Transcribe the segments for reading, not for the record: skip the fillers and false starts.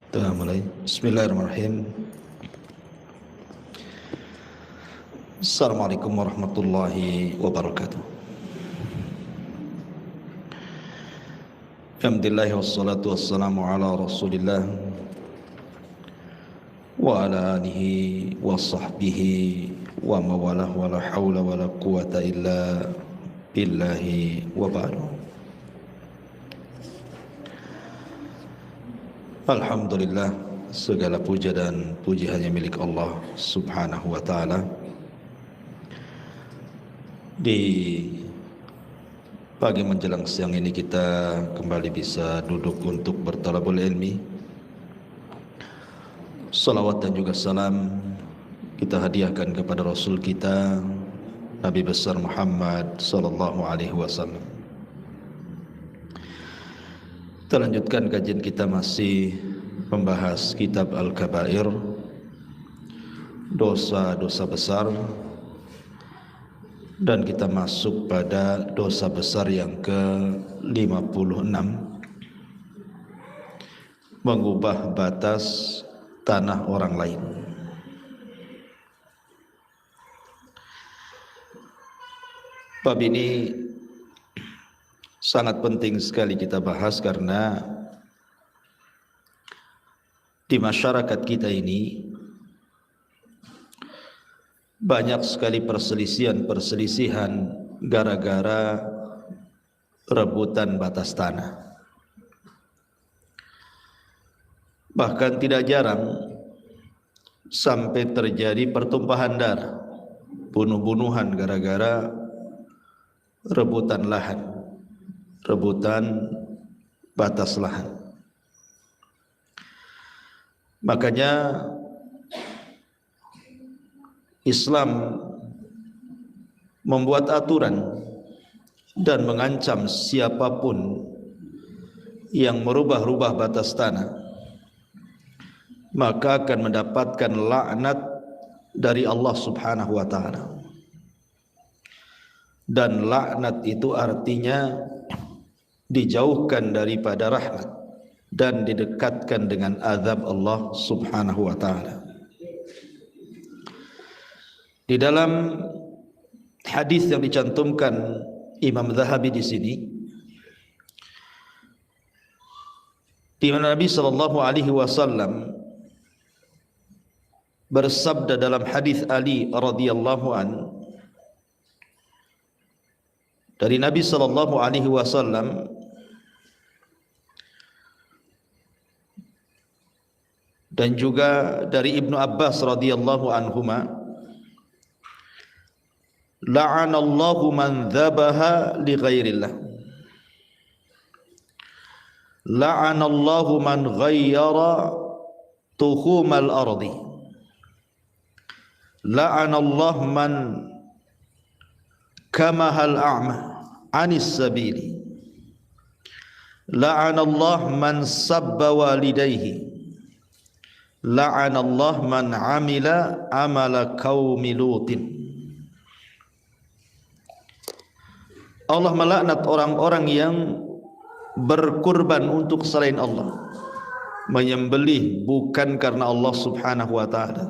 Kita mulai. Bismillahirrahmanirrahim. Assalamualaikum warahmatullahi wabarakatuh. Alhamdulillah wassalatu wassalamu ala Rasulillah wa ala alihi wa sahbihi wa mawalah wa la hawla wa la quwata illa billahi wa ba'du. Alhamdulillah, segala puja dan puji hanya milik Allah Subhanahu wa ta'ala. Di pagi menjelang siang ini kita kembali bisa duduk untuk bertalabul ilmi. Salawat dan juga salam kita hadiahkan kepada Rasul kita Nabi besar Muhammad sallallahu alaihi wasallam. Kita lanjutkan kajian kita masih membahas kitab Al-Kabair, dosa-dosa besar, dan kita masuk pada dosa besar yang ke-56, mengubah batas tanah orang lain. Bab ini sangat penting sekali kita bahas karena di masyarakat kita ini banyak sekali perselisihan gara-gara rebutan batas tanah. Bahkan tidak jarang sampai terjadi pertumpahan darah, bunuh-bunuhan gara-gara rebutan lahan, rebutan batas lahan. Makanya Islam membuat aturan dan mengancam siapapun yang merubah-rubah batas tanah, maka akan mendapatkan laknat dari Allah Subhanahu wa ta'ala. Dan laknat itu artinya dijauhkan daripada rahmat dan didekatkan dengan azab Allah Subhanahu wa ta'ala. Di dalam hadis yang dicantumkan Imam Zahabi di sini, di mana Nabi sallallahu alaihi wasallam bersabda dalam hadis Ali radhiyallahu an, dari Nabi sallallahu alaihi wasallam, dan juga dari Ibnu Abbas radhiyallahu anhuma, la'anallahu man dzabaha li ghairillah, la'anallahu man ghayyara tuhumal ardi, la'anallahu man kamahal a'ma anis sabili, la'anallahu man sabba walidayhi, la'anallahu man amila amala qaumi lutin. Allah melaknat orang-orang yang berkurban untuk selain Allah, menyembelih bukan karena Allah Subhanahu wa ta'ala.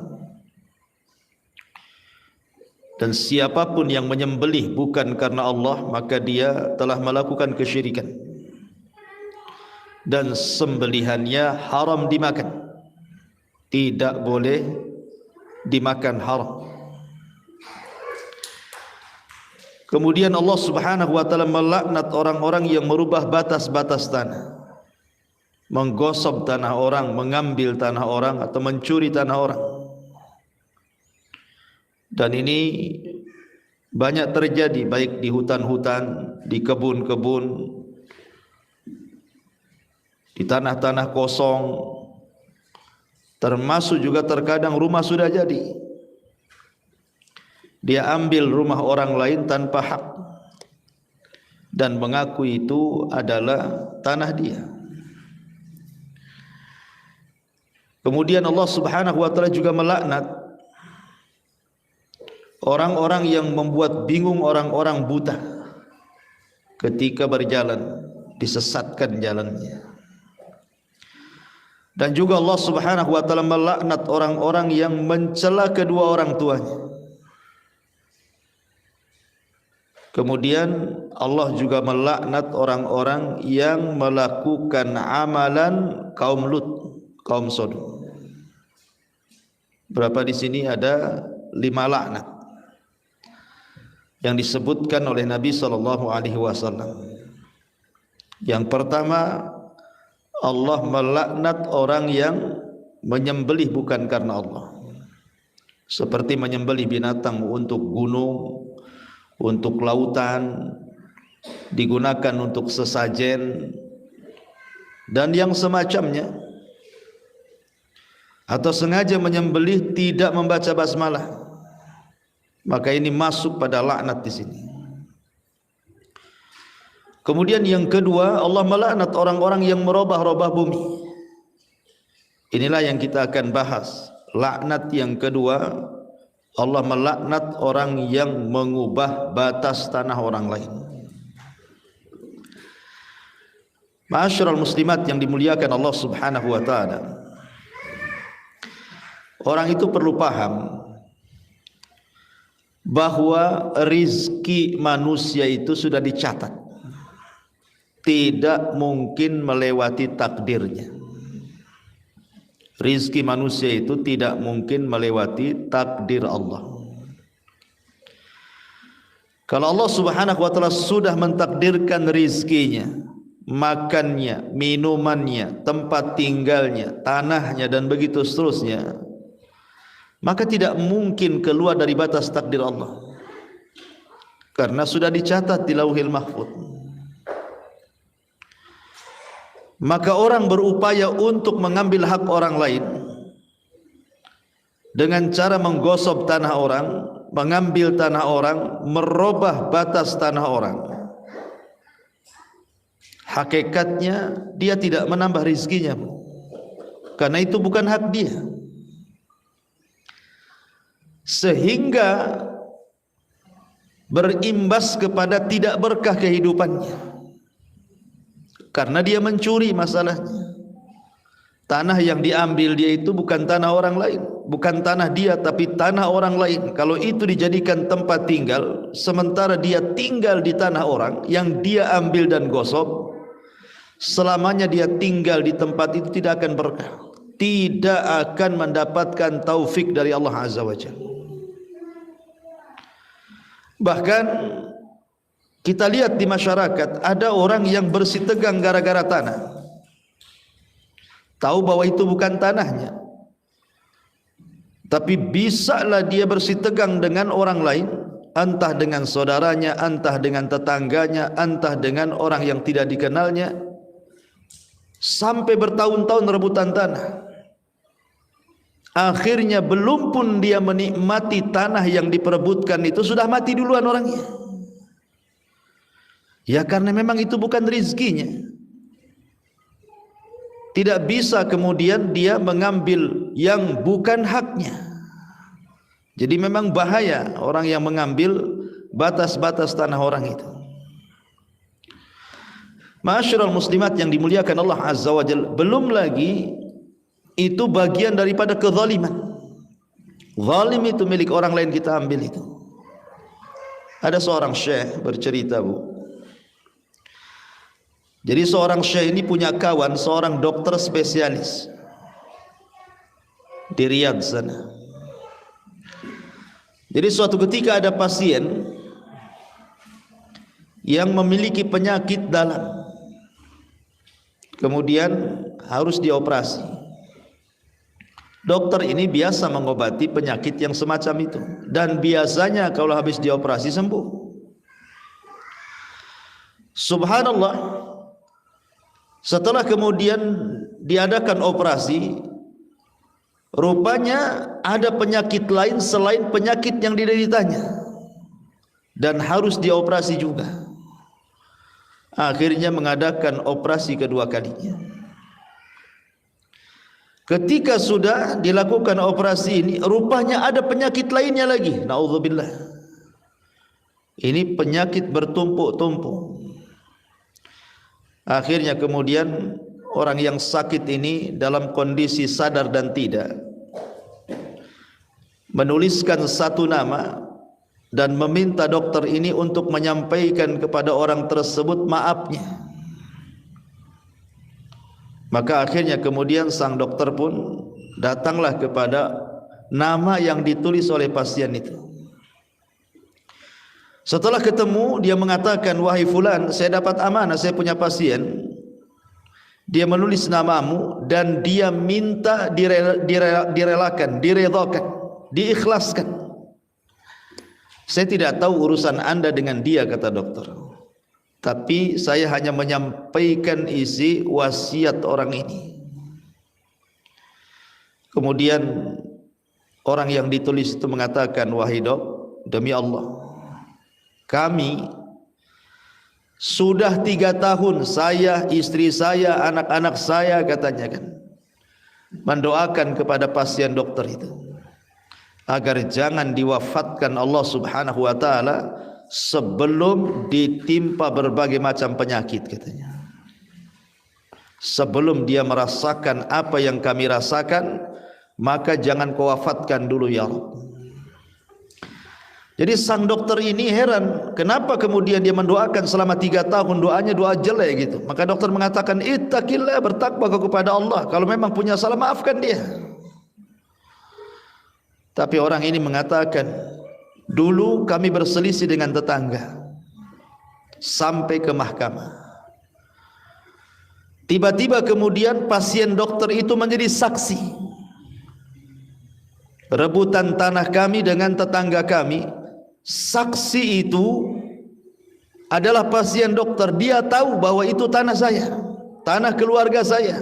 Dan siapapun yang menyembelih bukan karena Allah, maka dia telah melakukan kesyirikan, dan sembelihannya haram dimakan, tidak boleh dimakan, haram. Kemudian Allah Subhanahu wa ta'ala melaknat orang-orang yang merubah batas-batas tanah, menggosok tanah orang, mengambil tanah orang, atau mencuri tanah orang. Dan ini banyak terjadi baik di hutan-hutan, di kebun-kebun, di tanah-tanah kosong, termasuk juga terkadang rumah sudah jadi, dia ambil rumah orang lain tanpa hak dan mengaku itu adalah tanah dia. Kemudian Allah Subhanahu wa ta'ala juga melaknat orang-orang yang membuat bingung orang-orang buta ketika berjalan, disesatkan jalannya. Dan juga Allah Subhanahu wa taala melaknat orang-orang yang mencela kedua orang tuanya. Kemudian Allah juga melaknat orang-orang yang melakukan amalan kaum Lut, kaum Sodom. Berapa di sini ada 5 laknat yang disebutkan oleh Nabi sallallahu alaihi wasallam. Yang pertama, Allah melaknat orang yang menyembelih bukan karena Allah, seperti menyembelih binatang untuk gunung, untuk lautan, digunakan untuk sesajen dan yang semacamnya, atau sengaja menyembelih tidak membaca basmalah, maka ini masuk pada laknat di sini. Kemudian yang kedua, Allah melaknat orang-orang yang merubah-rubah bumi. Inilah yang kita akan bahas. Laknat yang kedua, Allah melaknat orang yang mengubah batas tanah orang lain. Ma'asyiral muslimat yang dimuliakan Allah Subhanahu wa taala. Orang itu perlu paham bahwa rizki manusia itu sudah dicatat, tidak mungkin melewati takdirnya. Rizki manusia itu tidak mungkin melewati takdir Allah. Kalau Allah Subhanahu wa taala sudah mentakdirkan rizkinya, makannya, minumannya, tempat tinggalnya, tanahnya dan begitu seterusnya, maka tidak mungkin keluar dari batas takdir Allah, karena sudah dicatat di Lauhil Mahfuz. Maka orang berupaya untuk mengambil hak orang lain dengan cara menggosok tanah orang, mengambil tanah orang, merubah batas tanah orang. Hakikatnya dia tidak menambah rizkinya, karena itu bukan hak dia, sehingga berimbas kepada tidak berkah kehidupannya. Karena dia mencuri masalahnya. Tanah yang diambil dia itu bukan tanah orang lain, bukan tanah dia tapi tanah orang lain. Kalau itu dijadikan tempat tinggal, sementara dia tinggal di tanah orang yang dia ambil dan gosok, selamanya dia tinggal di tempat itu tidak akan berkah, tidak akan mendapatkan taufik dari Allah Azza wa Jalla. Bahkan kita lihat di masyarakat, ada orang yang bersitegang gara-gara tanah. Tahu bahwa itu bukan tanahnya, tapi bisalah dia bersitegang dengan orang lain, entah dengan saudaranya, entah dengan tetangganya, entah dengan orang yang tidak dikenalnya, sampai bertahun-tahun rebutan tanah. Akhirnya belum pun dia menikmati tanah yang diperebutkan itu, sudah mati duluan orangnya. Ya karena memang itu bukan rizkinya. Tidak bisa kemudian dia mengambil yang bukan haknya. Jadi memang bahaya orang yang mengambil batas-batas tanah orang itu. Ma'asyiral muslimat yang dimuliakan Allah Azza wa Jalla, belum lagi itu bagian daripada kezaliman. Zalim itu milik orang lain kita ambil itu. Ada seorang syekh bercerita, Bu. Jadi seorang syekh ini punya kawan, seorang dokter spesialis di Riyadh sana. Jadi suatu ketika ada pasien yang memiliki penyakit dalam, kemudian harus dioperasi. Dokter ini biasa mengobati penyakit yang semacam itu, dan biasanya kalau habis dioperasi sembuh. Subhanallah, setelah kemudian diadakan operasi, rupanya ada penyakit lain selain penyakit yang dideritanya, dan harus dioperasi juga. Akhirnya mengadakan operasi kedua kalinya. Ketika sudah dilakukan operasi ini, rupanya ada penyakit lainnya lagi. Na'udzubillah. Ini penyakit bertumpuk-tumpuk. Akhirnya kemudian orang yang sakit ini dalam kondisi sadar dan tidak, menuliskan satu nama dan meminta dokter ini untuk menyampaikan kepada orang tersebut maafnya. Maka akhirnya kemudian sang dokter pun datanglah kepada nama yang ditulis oleh pasien itu. Setelah ketemu, dia mengatakan, wahai fulan, saya dapat amanah, saya punya pasien, dia menulis namamu dan dia minta direlakan, diredhakan, diikhlaskan. Saya tidak tahu urusan Anda dengan dia, kata dokter, tapi saya hanya menyampaikan isi wasiat orang ini. Kemudian orang yang ditulis itu mengatakan, wahai dok, demi Allah, kami sudah 3 tahun, saya, istri saya, anak-anak saya, katanya kan, mendoakan kepada pasien dokter itu agar jangan diwafatkan Allah Subhanahu wa taala sebelum ditimpa berbagai macam penyakit, katanya. Sebelum dia merasakan apa yang kami rasakan, maka jangan kau wafatkan dulu ya Rabb. Jadi sang dokter ini heran, kenapa kemudian dia mendoakan selama 3 tahun doanya doa jelek gitu. Maka dokter mengatakan, ittaqillah, bertakwa kepada Allah, kalau memang punya salah maafkan dia. Tapi orang ini mengatakan, dulu kami berselisih dengan tetangga sampai ke mahkamah. Tiba-tiba kemudian pasien dokter itu menjadi saksi. Rebutan tanah kami dengan tetangga kami. Saksi itu adalah pasien dokter. Dia tahu bahwa itu tanah saya, tanah keluarga saya.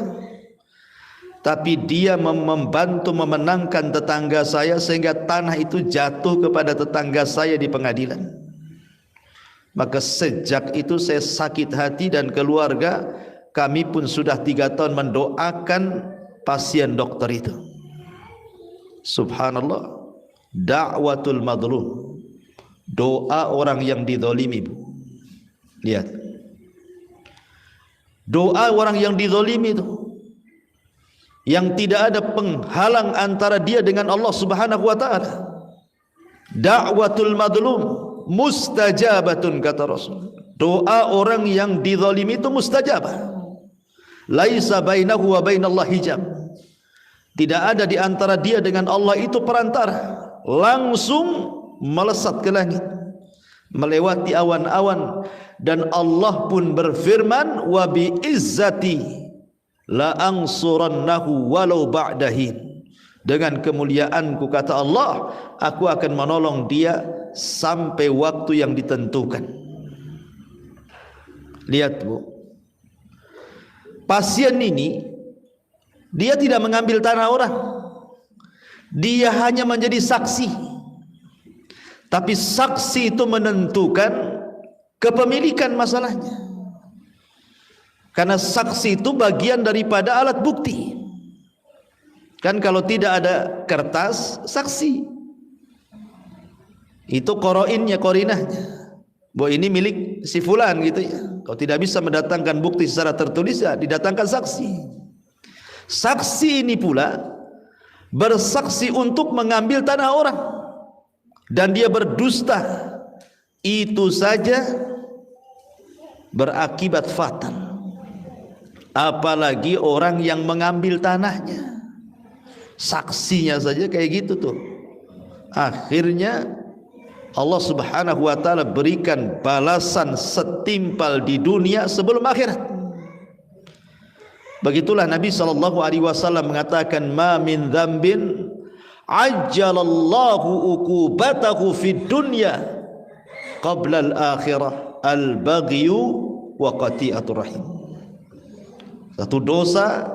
Tapi dia membantu memenangkan tetangga saya sehingga tanah itu jatuh kepada tetangga saya di pengadilan. Maka sejak itu saya sakit hati dan keluarga kami pun sudah 3 tahun mendoakan pasien dokter itu. Subhanallah, da'watul madlum, doa orang yang dizalimi. Lihat, doa orang yang dizalimi itu, yang tidak ada penghalang antara dia dengan Allah Subhanahu wa taala. Da'watul madlum mustajabatun, kata Rasul. Doa orang yang dizalimi itu mustajabah. Laisa bainahu wa bainallahi hijab. Tidak ada di antara dia dengan Allah itu perantara. Langsung melesat ke langit, melewati awan-awan, dan Allah pun berfirman, wa bi izzati la ansurannahu walau ba'dahin. Dengan kemuliaanku, kata Allah, aku akan menolong dia sampai waktu yang ditentukan. Lihat Bu, pasien ini dia tidak mengambil tanah orang, dia hanya menjadi saksi. Tapi saksi itu menentukan kepemilikan masalahnya. Karena saksi itu bagian daripada alat bukti. Kan kalau tidak ada kertas, saksi itu qoroinnya, korinahnya, bahwa ini milik si fulan gitu ya. Kalau tidak bisa mendatangkan bukti secara tertulis, ya didatangkan saksi. Saksi ini pula bersaksi untuk mengambil tanah orang, dan dia berdusta, itu saja berakibat fatal. Apalagi orang yang mengambil tanahnya, saksinya saja kayak gitu tuh. Akhirnya Allah Subhanahu wa taala berikan balasan setimpal di dunia sebelum akhirat. Begitulah Nabi SAW mengatakan, ma min dzambin ajjalallahu uqubatahu fid dunya qabla al-akhirah al-baghyu wa qati'atur rahim. Satu dosa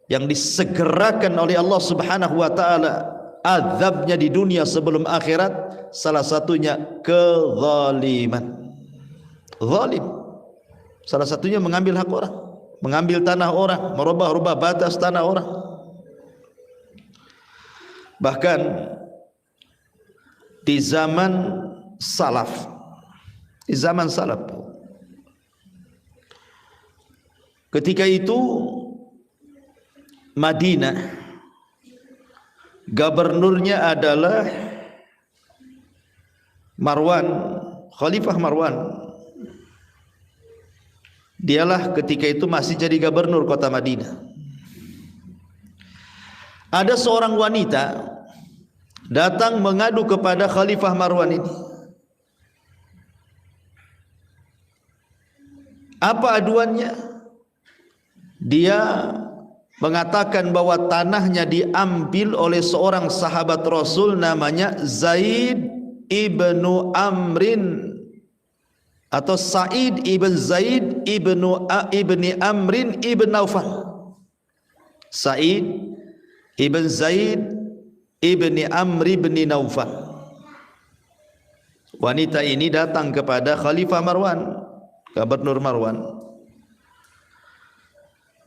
yang disegerakan oleh Allah Subhanahu wa taala azabnya di dunia sebelum akhirat, salah satunya kezaliman. Zalim, salah satunya mengambil hak orang, mengambil tanah orang, merubah-rubah batas tanah orang. Bahkan di zaman salaf, ketika itu Madinah, gubernurnya adalah Marwan, Khalifah Marwan. Dialah ketika itu masih jadi gubernur kota Madinah. Ada seorang wanita datang mengadu kepada Khalifah Marwan ini. Apa aduannya? Dia mengatakan bahwa tanahnya diambil oleh seorang sahabat Rasul namanya Zaid ibnu Amrin atau Sa'id ibn Zaid ibni Amrin ibn Naufal. Sa'id ibn Zaid ibni Amr ibn Naufal. Wanita ini datang kepada Khalifah Marwan, Gubernur Marwan,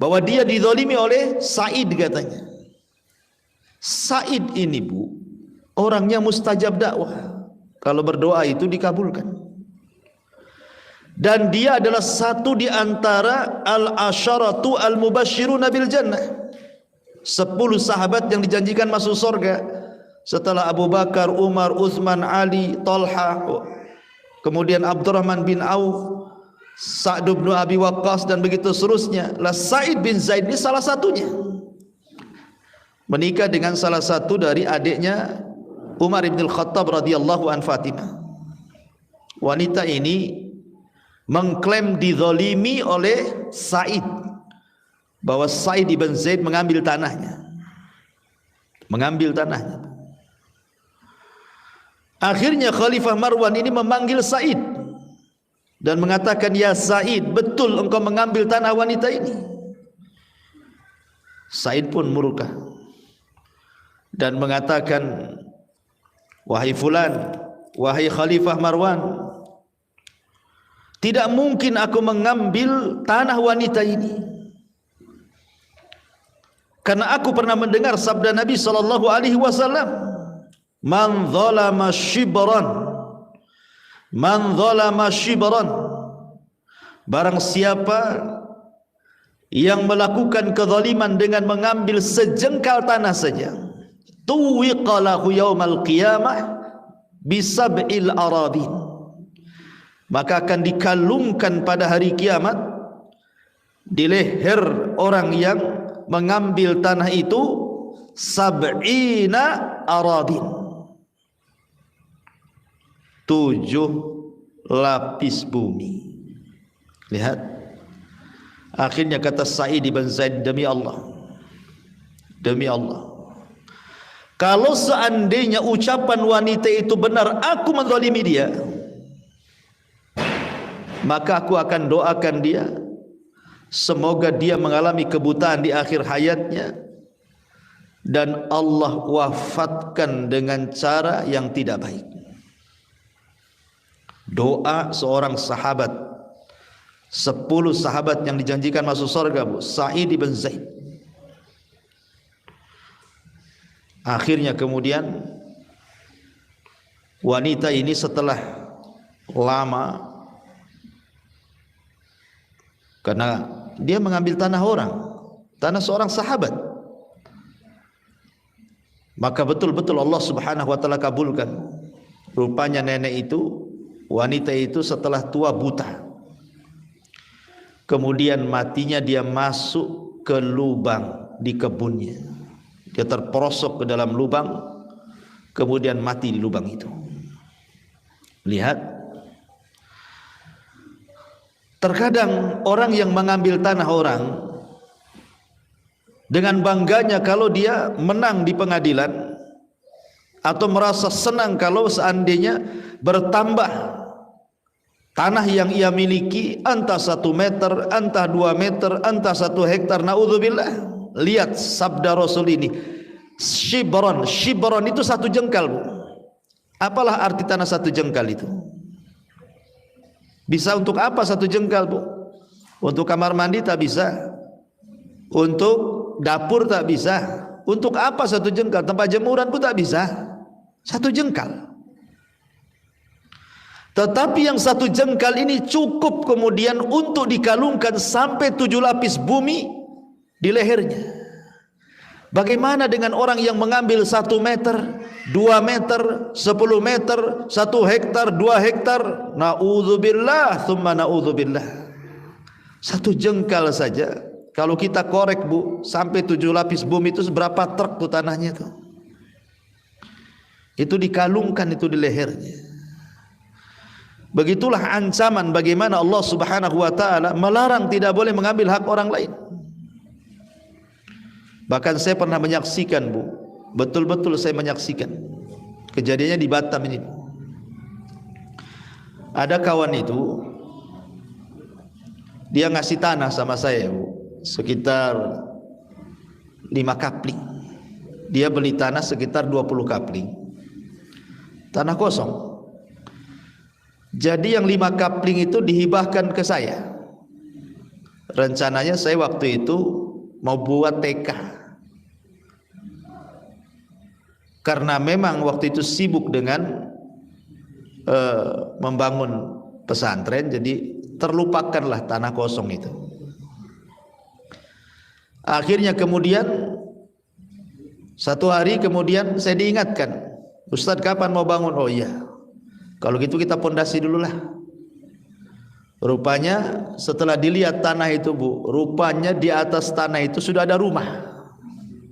bahwa dia dizalimi oleh Sa'id katanya. Sa'id ini bu, orangnya mustajab dakwah. Kalau berdoa itu dikabulkan. Dan dia adalah satu di antara al-asyaratu al-mubasyiruna bil jannah. 10 sahabat yang dijanjikan masuk surga setelah Abu Bakar, Umar, Utsman, Ali, Talha, kemudian Abdurrahman bin Auf, Sa'd bin Abi Waqqas dan begitu seterusnya. Lah Sa'id bin Zaid ini salah satunya. Menikah dengan salah satu dari adiknya Umar bin Khattab radhiyallahu an Fatimah. Wanita ini mengklaim dizalimi oleh Sa'id, bahwa Sa'id ibn Zaid mengambil tanahnya. Akhirnya Khalifah Marwan ini memanggil Sa'id dan mengatakan, "Ya Sa'id, betul engkau mengambil tanah wanita ini?" Sa'id pun murka dan mengatakan, "Wahai fulan, wahai Khalifah Marwan, tidak mungkin aku mengambil tanah wanita ini. Karena aku pernah mendengar sabda Nabi sallallahu alaihi wasallam, man zalama shibran, barang siapa yang melakukan kezaliman dengan mengambil sejengkal tanah saja, tuwiqa lahu yaumal qiyamah bisab'il aradin, maka akan dikalungkan pada hari kiamat di leher orang yang mengambil tanah itu 70 aradin, 7 lapis bumi. Lihat, akhirnya kata Sa'id bin Zaid, demi Allah, kalau seandainya ucapan wanita itu benar, aku menzalimi dia, maka aku akan doakan dia, semoga dia mengalami kebutaan di akhir hayatnya dan Allah wafatkan dengan cara yang tidak baik. Doa seorang sahabat, 10 sahabat yang dijanjikan masuk surga, bu, Sa'id bin Zaid. Akhirnya kemudian wanita ini setelah lama, karena dia mengambil tanah orang, tanah seorang sahabat, maka betul-betul Allah subhanahu wa ta'ala kabulkan. Rupanya nenek itu, wanita itu setelah tua buta, kemudian matinya dia masuk ke lubang di kebunnya. Dia terperosok ke dalam lubang, kemudian mati di lubang itu. Lihat, terkadang orang yang mengambil tanah orang dengan bangganya kalau dia menang di pengadilan, atau merasa senang kalau seandainya bertambah tanah yang ia miliki, entah 1 meter, entah 2 meter, entah 1 hektar, naudzubillah. Lihat sabda Rasul ini, shibron itu 1 jengkal, bu. Apalah arti tanah 1 jengkal itu? Bisa untuk apa 1 jengkal, bu? Untuk kamar mandi tak bisa, untuk dapur tak bisa. Untuk apa 1 jengkal? Tempat jemuran pun tak bisa. 1 jengkal. Tetapi yang 1 jengkal ini cukup kemudian untuk dikalungkan sampai 7 lapis bumi di lehernya. Bagaimana dengan orang yang mengambil 1 meter, 2 meter, 10 meter, 1 hektar, 2 hektar? Na'udzubillah, thumma na'udzubillah. 1 jengkal saja, kalau kita korek Bu, sampai 7 lapis bumi itu berapa truk tuh tanahnya tuh. Itu dikalungkan itu di lehernya. Begitulah ancaman bagaimana Allah Subhanahu wa taala melarang tidak boleh mengambil hak orang lain. Bahkan saya pernah menyaksikan Bu, betul-betul saya menyaksikan kejadiannya di Batam ini. Ada kawan itu, dia ngasih tanah sama saya Bu, sekitar 5 kapling. Dia beli tanah sekitar 20 kapling, tanah kosong. Jadi yang 5 kapling itu dihibahkan ke saya. Rencananya saya waktu itu mau buat TK, karena memang waktu itu sibuk dengan membangun pesantren, jadi terlupakanlah tanah kosong itu. Akhirnya kemudian satu hari kemudian saya diingatkan, Ustadz kapan mau bangun? Oh iya, kalau gitu kita pondasi dulu lah. Rupanya setelah dilihat tanah itu Bu, rupanya di atas tanah itu sudah ada rumah,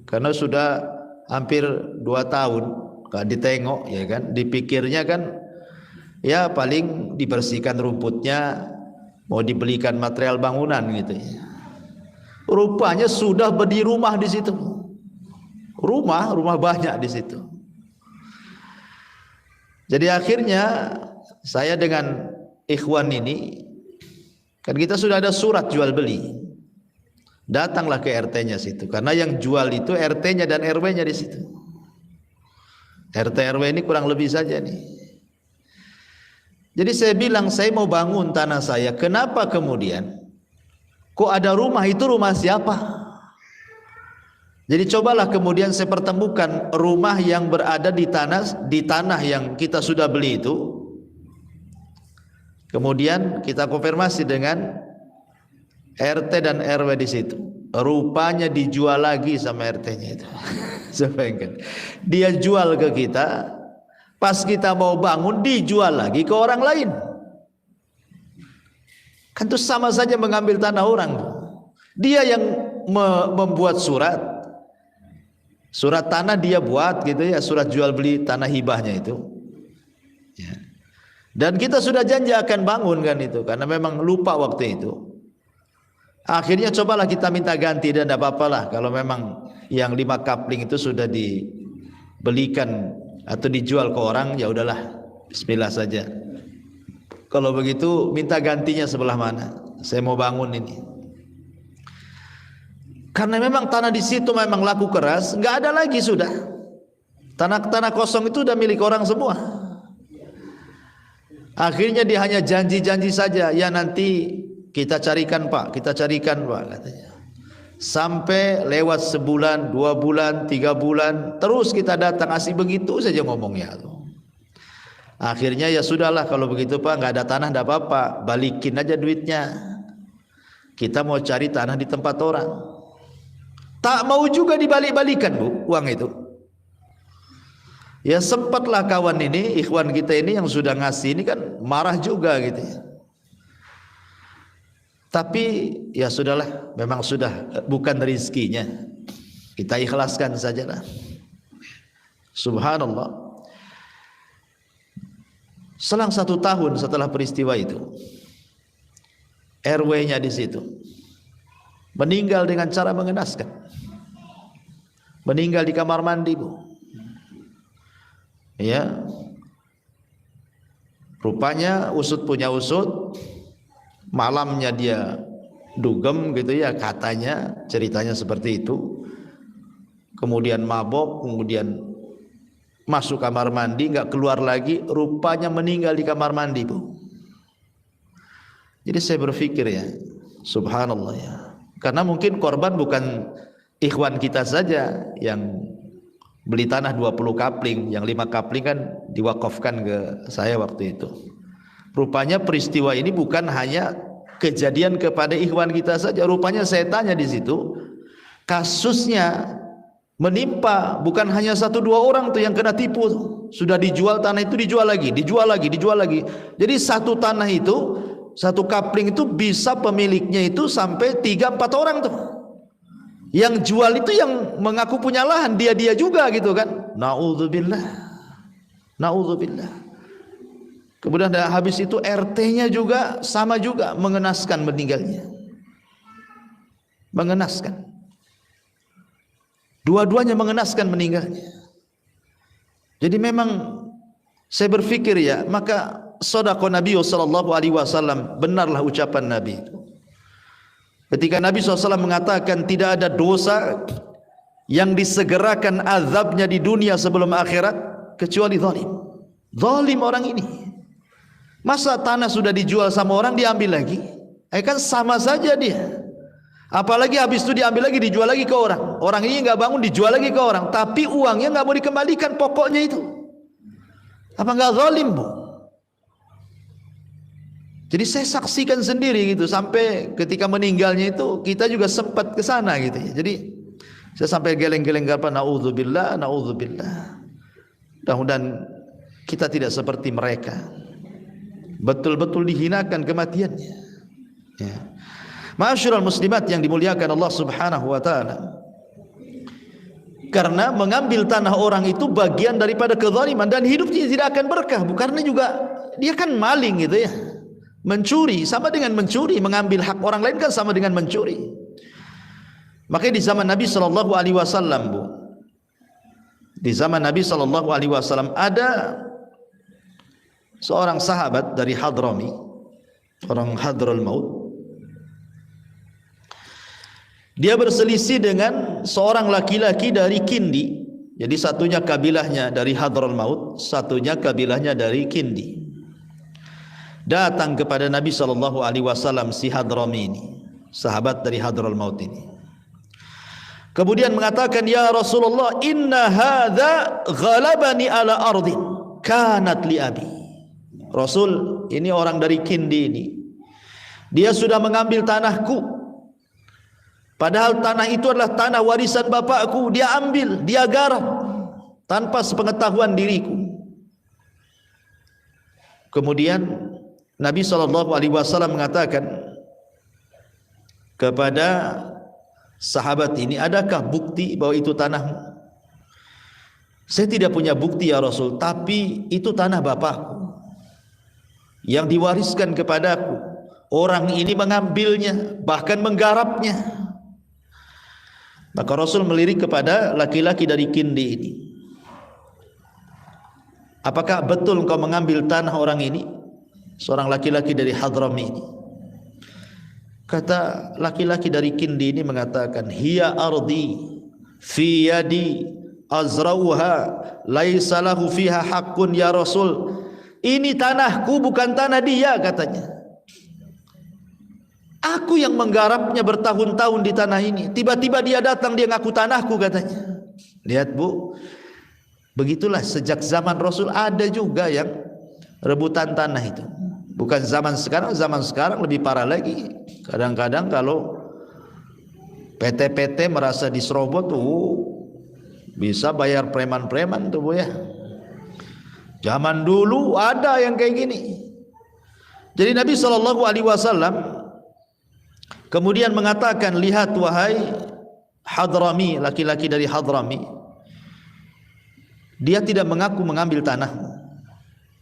karena sudah hampir 2 tahun gak ditengok, ya kan. Dipikirnya kan ya paling dibersihkan rumputnya, mau dibelikan material bangunan gitu ya. Rupanya sudah berdiri rumah di situ. Rumah banyak di situ. Jadi akhirnya saya dengan ikhwan ini, kan kita sudah ada surat jual beli. Datanglah ke RT-nya situ, karena yang jual itu RT-nya dan RW-nya di situ. RT RW ini kurang lebih saja nih. Jadi saya bilang saya mau bangun tanah saya. Kenapa kemudian kok ada rumah? Itu rumah siapa? Jadi cobalah kemudian saya pertemukan rumah yang berada di tanah yang kita sudah beli itu. Kemudian kita konfirmasi dengan RT dan RW di situ. Rupanya dijual lagi sama RT-nya itu. Dia jual ke kita, pas kita mau bangun dijual lagi ke orang lain. Kan itu sama saja mengambil tanah orang. Dia yang membuat surat tanah dia buat gitu ya, surat jual beli tanah hibahnya itu. Ya. Dan kita sudah janji akan bangun kan itu, karena memang lupa waktu itu. Akhirnya cobalah kita minta ganti, dan tidak apa-apalah kalau memang yang 5 kapling itu sudah dibelikan atau dijual ke orang, ya udahlah, bismillah saja. Kalau begitu minta gantinya sebelah mana? Saya mau bangun ini. Karena memang tanah di situ memang laku keras, nggak ada lagi sudah. Tanah kosong itu udah milik orang semua. Akhirnya dia hanya janji-janji saja, ya nanti kita carikan Pak, katanya. Sampai lewat sebulan, 2 bulan, 3 bulan, terus kita datang, asih begitu saja ngomongnya. Akhirnya ya sudahlah kalau begitu Pak, nggak ada tanah, nggak apa-apa, balikin aja duitnya. Kita mau cari tanah di tempat orang. Tak mau juga dibalik-balikan Bu, uang itu. Ya sempatlah kawan ini, ikhwan kita ini yang sudah ngasih ini kan marah juga gitu ya. Tapi ya sudahlah, memang sudah bukan rezekinya, kita ikhlaskan sajalah. Subhanallah. Selang 1 tahun setelah peristiwa itu, RW-nya di situ meninggal dengan cara mengenaskan. Meninggal di kamar mandi Bu. Ya. Rupanya usut punya usut. Malamnya dia dugem gitu ya, katanya, ceritanya seperti itu. Kemudian mabok, kemudian masuk kamar mandi, nggak keluar lagi, rupanya meninggal di kamar mandi Bu. Jadi saya berpikir ya, subhanallah ya, karena mungkin korban bukan ikhwan kita saja yang beli tanah 20 kapling, yang 5 kapling kan diwakafkan ke saya waktu itu. Rupanya peristiwa ini bukan hanya kejadian kepada ikhwan kita saja. Rupanya saya tanya di situ, kasusnya menimpa, bukan hanya 1-2 orang tuh yang kena tipu tuh. Sudah dijual tanah itu, dijual lagi. Jadi satu tanah itu, satu kapling itu bisa pemiliknya itu sampai 3-4 orang tuh. Yang jual itu yang mengaku punya lahan, dia juga gitu kan. Naudzubillah. Kemudian habis itu RT-nya juga sama juga mengenaskan meninggalnya. Mengenaskan. Dua-duanya mengenaskan meninggalnya. Jadi memang saya berpikir ya, maka shadaqah Nabi sallallahu alaihi wasallam, benarlah ucapan Nabi itu. Ketika Nabi SAW mengatakan tidak ada dosa yang disegerakan azabnya di dunia sebelum akhirat kecuali zalim. Zalim orang ini. Masa tanah sudah dijual sama orang diambil lagi? Kan sama saja dia. Apalagi habis itu diambil lagi, dijual lagi ke orang. Orang ini nggak bangun, dijual lagi ke orang. Tapi uangnya nggak mau dikembalikan, pokoknya itu. Apa nggak zalim, Bu? Jadi saya saksikan sendiri gitu, sampai ketika meninggalnya itu kita juga sempat ke sana gitu ya. Jadi saya sampai geleng-geleng apa, naudzubillah. Mudah-mudahan kita tidak seperti mereka. Betul-betul dihinakan kematiannya. Ya. Ma'asyiral muslimat yang dimuliakan Allah Subhanahu wa taala. Karena mengambil tanah orang itu bagian daripada kezaliman dan hidupnya tidak akan berkah, karena juga dia kan maling gitu ya. Mencuri sama dengan mencuri, mengambil hak orang lain kan sama dengan mencuri. Makanya di zaman Nabi sallallahu alaihi wasallam, Bu. Di zaman Nabi sallallahu alaihi wasallam ada seorang sahabat dari Hadrami, orang Hadraul Maut. Dia berselisih dengan seorang laki-laki dari Kindi. Jadi satunya kabilahnya dari Hadraul Maut, satunya kabilahnya dari Kindi. Datang kepada Nabi sallallahu alaihi wasallam si Hadrami ini, sahabat dari Hadraul Maut ini. Kemudian mengatakan, "Ya Rasulullah, inna hadza ghalabani ala ardin kanat li abi." Rasul, ini orang dari Kindi ini. Dia sudah mengambil tanahku. Padahal tanah itu adalah tanah warisan bapakku, dia ambil, dia garap tanpa sepengetahuan diriku. Kemudian Nabi SAW mengatakan kepada sahabat ini, adakah bukti bahwa itu tanahmu? Saya tidak punya bukti ya Rasul, tapi itu tanah bapakku yang diwariskan kepadaku. Orang ini mengambilnya, bahkan menggarapnya. Maka Rasul melirik kepada laki-laki dari Kindi ini. Apakah betul engkau mengambil tanah orang ini? Seorang laki-laki dari Hadrami ini. Kata laki-laki dari Kindi ini mengatakan, hiya ardi fi yadi azrauha laisa lahu fiha haqqun ya Rasul. Ini tanahku, bukan tanah dia, katanya. Aku yang menggarapnya bertahun-tahun di tanah ini. Tiba-tiba dia datang, dia ngaku tanahku, katanya. Lihat, Bu, begitulah sejak zaman Rasul ada juga yang rebutan tanah itu. Bukan zaman sekarang lebih parah lagi. Kadang-kadang kalau PT-PT merasa diserobot tuh, bisa bayar preman-preman tuh, Bu ya. Zaman dulu ada yang kayak gini. Jadi Nabi SAW kemudian mengatakan, lihat wahai Hadrami, laki-laki dari Hadrami, dia tidak mengaku mengambil tanahmu.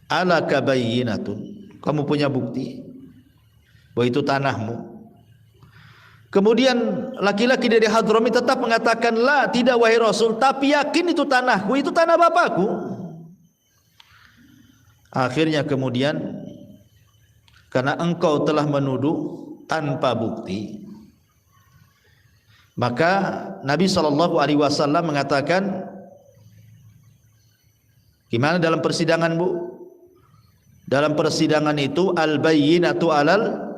Ala kabayyinatun, kamu punya bukti bahwa itu tanahmu. Kemudian laki-laki dari Hadrami tetap mengatakan, la, tidak wahai Rasul, tapi yakin itu tanahku, itu tanah bapakku. Akhirnya kemudian, karena engkau telah menuduh tanpa bukti, maka Nabi SAW mengatakan, gimana dalam persidangan, Bu? Dalam persidangan itu al-bayyinatu alal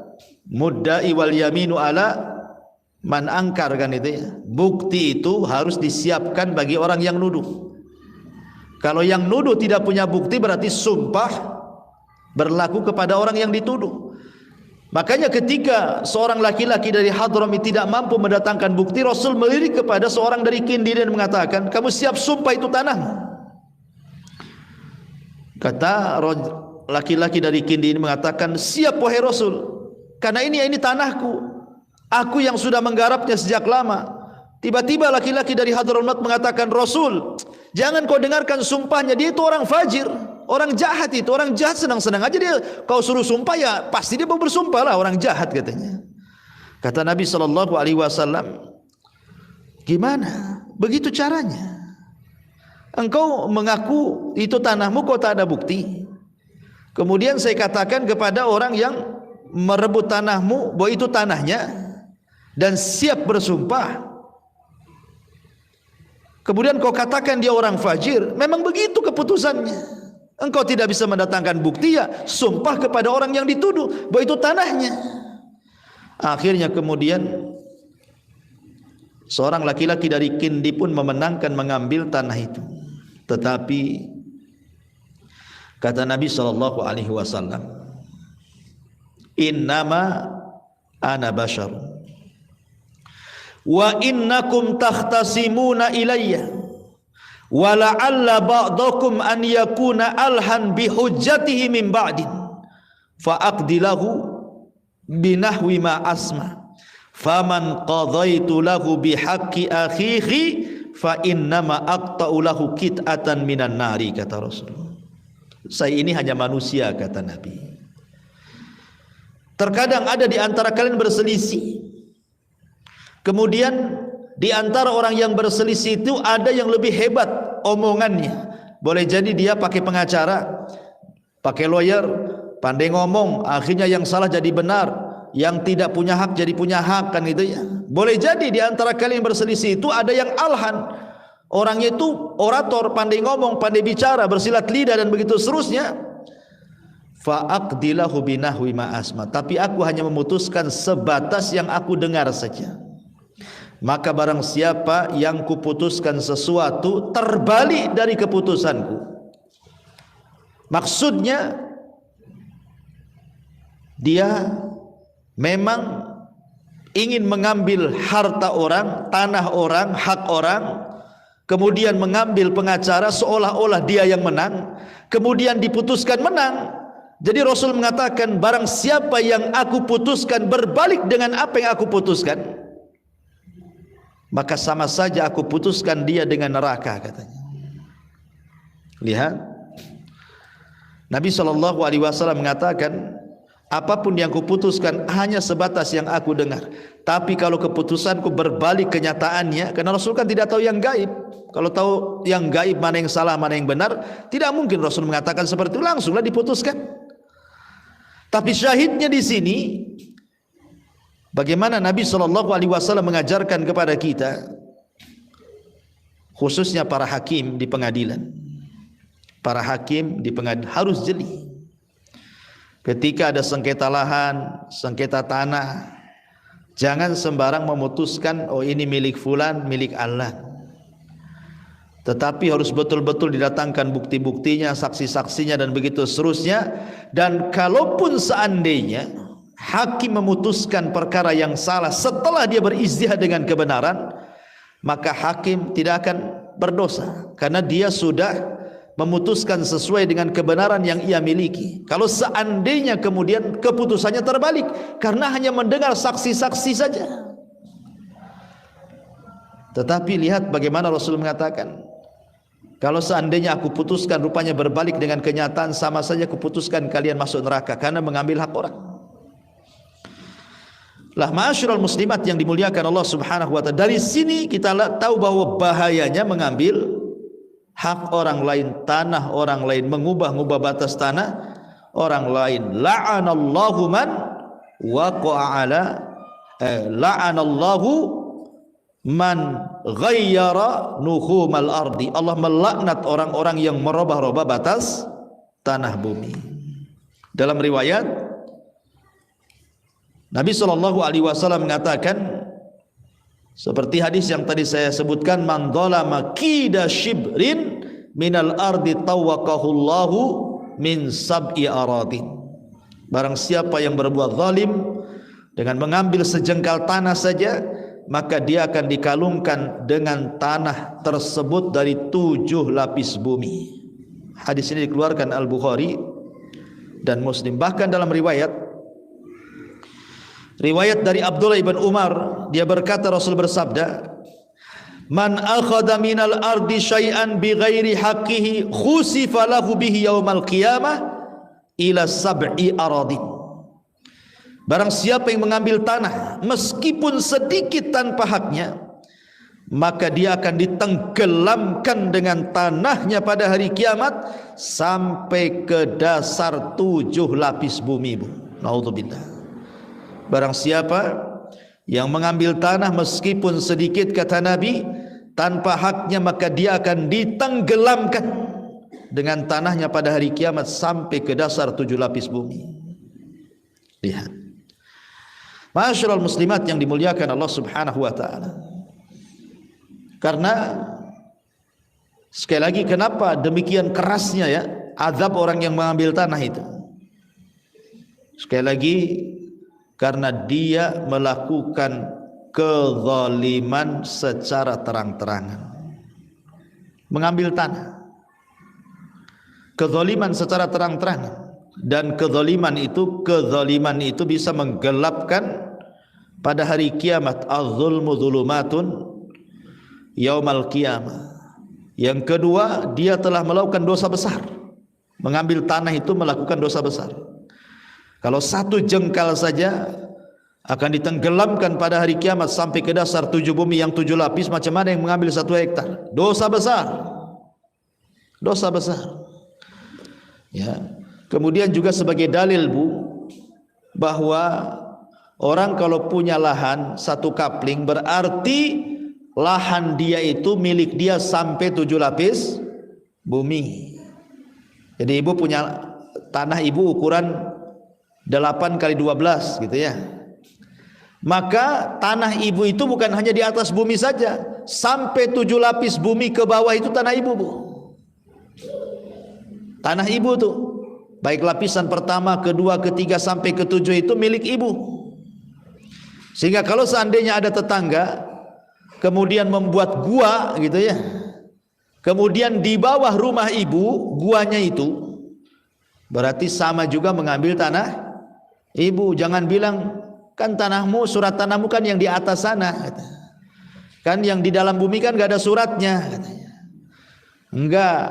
mudda'i wal yaminu ala man angkar, kan itu ya. Bukti itu harus disiapkan bagi orang yang nuduh. Kalau yang nuduh tidak punya bukti, berarti sumpah berlaku kepada orang yang dituduh. Makanya ketika seorang laki-laki dari Hadramit tidak mampu mendatangkan bukti, Rasul melirik kepada seorang dari Kindi dan mengatakan, kamu siap sumpah itu tanah? Kata laki-laki dari Kindi ini mengatakan, siap wahai Rasul, karena ini tanahku, aku yang sudah menggarapnya sejak lama. Tiba-tiba laki-laki dari Hadramut mengatakan, Rasul, jangan kau dengarkan sumpahnya, dia itu orang fajir, orang jahat itu, orang jahat senang-senang aja dia, kau suruh sumpah ya pasti dia mau bersumpah lah, orang jahat katanya. Kata Nabi SAW, gimana? Begitu caranya. Engkau mengaku itu tanahmu, kau tak ada bukti. Kemudian saya katakan kepada orang yang merebut tanahmu bahwa itu tanahnya dan siap bersumpah. Kemudian kau katakan dia orang fajir, memang begitu keputusannya. Engkau tidak bisa mendatangkan bukti, ya sumpah kepada orang yang dituduh bahwa itu tanahnya. Akhirnya kemudian seorang laki-laki dari Kindi pun memenangkan mengambil tanah itu. Tetapi kata Nabi SAW, innama ana bashar wa innakum takhtasimuna ilayya wa la'alla ba'dakum an yakuna alhan bihujjatihi min ba'din fa aqdilahu binahwi ma asma faman qadaitu lahu bihaqqi akhihi fa innama aqta'u lahu kit'atan minan nari, kata Rasulullah. Saya ini hanya manusia, kata Nabi. Terkadang ada di antara kalian berselisih. Kemudian di antara orang yang berselisih itu ada yang lebih hebat omongannya. Boleh jadi dia pakai pengacara, pakai lawyer, pandai ngomong, akhirnya yang salah jadi benar, yang tidak punya hak jadi punya hak, kan gitu ya. Boleh jadi di antara kalian berselisih itu ada yang alhan, orangnya itu orator, pandai ngomong, pandai bicara, bersilat lidah dan begitu seterusnya. Fa'aqdilahu binahwi ma asma, tapi aku hanya memutuskan sebatas yang aku dengar saja. Maka barang siapa yang kuputuskan sesuatu terbalik dari keputusanku, maksudnya dia memang ingin mengambil harta orang, tanah orang, hak orang, kemudian mengambil pengacara seolah-olah dia yang menang, kemudian diputuskan menang. Jadi Rasul mengatakan, barang siapa yang aku putuskan berbalik dengan apa yang aku putuskan, maka sama saja aku putuskan dia dengan neraka, katanya. Lihat, Nabi SAW mengatakan, apapun yang kuputuskan hanya sebatas yang aku dengar. Tapi kalau keputusanku berbalik kenyataannya, karena Rasul kan tidak tahu yang gaib. Kalau tahu yang gaib, mana yang salah, mana yang benar, tidak mungkin Rasul mengatakan seperti itu, langsunglah diputuskan. Tapi syahidnya di sini, bagaimana Nabi SAW mengajarkan kepada kita, khususnya para hakim di pengadilan. Para hakim di pengadilan harus jeli. Ketika ada sengketa lahan, sengketa tanah, jangan sembarang memutuskan, oh ini milik fulan, milik Allah. Tetapi harus betul-betul didatangkan bukti-buktinya, saksi-saksinya dan begitu seterusnya. Dan kalaupun seandainya hakim memutuskan perkara yang salah setelah dia berijtihad dengan kebenaran, maka hakim tidak akan berdosa karena dia sudah memutuskan sesuai dengan kebenaran yang ia miliki. Kalau seandainya kemudian keputusannya terbalik karena hanya mendengar saksi-saksi saja. Tetapi lihat bagaimana Rasul mengatakan, kalau seandainya aku putuskan rupanya berbalik dengan kenyataan, sama saja kuputuskan kalian masuk neraka karena mengambil hak orang. Lah ma'asyiral muslimat yang dimuliakan Allah Subhanahu wa taala, dari sini kita tahu bahwa bahayanya mengambil hak orang lain, tanah orang lain, mengubah-ubah batas tanah orang lain. La'anallahu man waqa'a ala la'anallahu man ghayyara nuhumal ardi. Allah melaknat orang-orang yang merubah-rubah batas tanah bumi. Dalam riwayat Nabi SAW mengatakan seperti hadis yang tadi saya sebutkan, man dzalama qida shibrin minal ardi tawaqahullahu min sab'i aradin. Barang siapa yang berbuat zalim Dengan mengambil sejengkal tanah saja, maka dia akan dikalungkan dengan tanah tersebut dari 7 lapis bumi. Hadis ini dikeluarkan Al-Bukhari dan Muslim. Bahkan dalam riwayat dari Abdullah ibn Umar, dia berkata, Rasul bersabda, "Man akhadha minal ardi syai'an bighairi haqqihi khusifa lahu bihi yaumal qiyamah ila sab'i aradin." Barang siapa yang mengambil tanah meskipun sedikit tanpa haknya, maka dia akan ditenggelamkan dengan tanahnya pada hari kiamat sampai ke dasar 7 lapis bumi. Naudzubillah. Barang siapa yang mengambil tanah meskipun sedikit, kata Nabi, tanpa haknya, maka dia akan ditenggelamkan dengan tanahnya pada hari kiamat sampai ke dasar 7 lapis bumi. Lihat. Ma'asyiral muslimat yang dimuliakan Allah Subhanahu wa taala. Karena sekali lagi, kenapa demikian kerasnya ya azab orang yang mengambil tanah itu? Sekali lagi, karena dia melakukan kezaliman secara terang-terangan. Mengambil tanah, kezaliman secara terang-terangan. Dan kezaliman itu bisa menggelapkan pada hari kiamat. Az-zulmu zulumatun yaumal qiyamah. Yang kedua, dia telah melakukan dosa besar. Mengambil tanah itu melakukan dosa besar. Kalau 1 jengkal saja akan ditenggelamkan pada hari kiamat sampai ke dasar 7 bumi yang 7 lapis. Macam mana yang mengambil 1 hektar? Dosa besar. Dosa besar. Ya. Kemudian juga sebagai dalil bahwa orang kalau punya lahan 1 kapling, berarti lahan dia itu milik dia sampai 7 lapis bumi. Jadi ibu punya tanah ibu ukuran 8 kali 12 gitu ya. Maka tanah ibu itu bukan hanya di atas bumi saja, sampai 7 lapis bumi ke bawah itu tanah ibu, Bu. Tanah ibu tuh, baik lapisan pertama, kedua, ketiga sampai ke-7 itu milik ibu. Sehingga kalau seandainya ada tetangga kemudian membuat gua gitu ya, kemudian di bawah rumah ibu guanya itu, berarti sama juga mengambil tanah ibu. Jangan bilang, kan tanahmu, surat tanahmu kan yang di atas sana, kan yang di dalam bumi kan gak ada suratnya, katanya. Enggak.